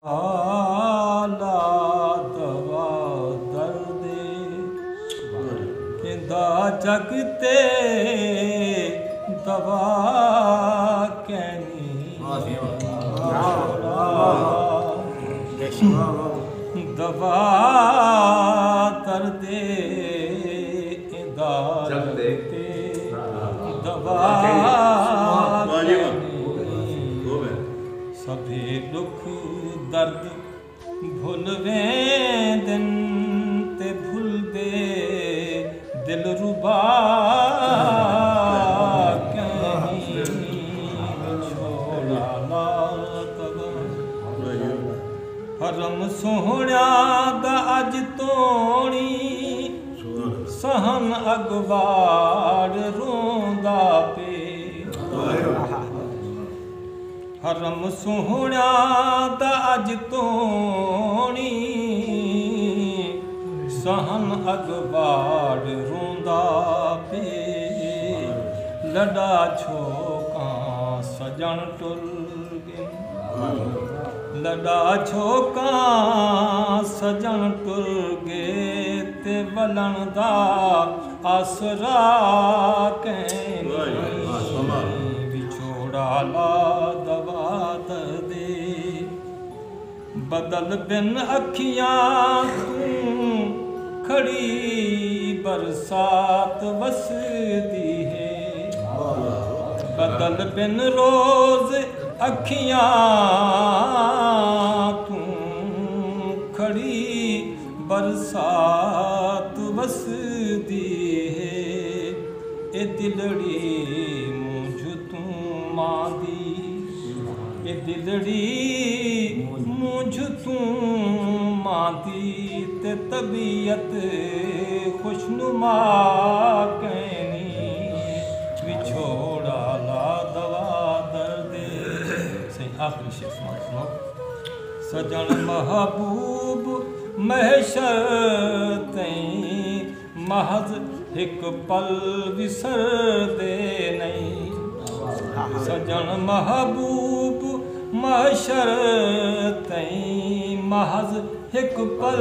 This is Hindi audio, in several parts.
आला दवा दर्दे किंदा जगते दवा कहनी दवा दर्दे किंदा जगते दवा सभी दुख दर्द भुल वेंदन ते भुल दे दिल रुबा कहीं छोड़ा ला तवा हरम सोहणा दा अज तोणी सहन अगवाड़ रोंदा पे हरम सोहणा दा अज तोणी सहन अगवाड़ रोंदा पे लड़ा छोका सजन टुल गए लड़ा छोका सजन टुल गए ते वलन दा आसरा कहनी विछोड़ा ला दवा दे बदल बिन अखियां तू खड़ी बरसात वसदी है बदल बिन रोज अखियां तू खड़ी बरसात वसदी है ए दिलड़ी मुझ तू मादी ए दिलड़ी मुझ तू मादी ते तबीयत खुशनुमा कहनी विछोड़ा ला दवा दर्दे सही आखिरी शेर सुनो सजन महबूब महशर तई महज एक पल विसर दे नहीं सजन महबूब महशर तई महज एक पल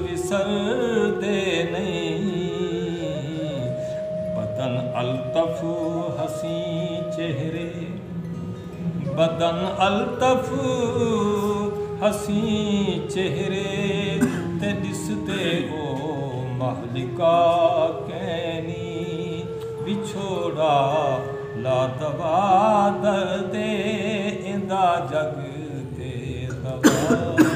विसर दे नहीं बदन अल्तफ हसी चेहरे बदन अल्तफ हसी चेहरे ते दिसते ओ महलिका कहनी विछोड़ा ला दवा दर्दे इंदा जग ते दवा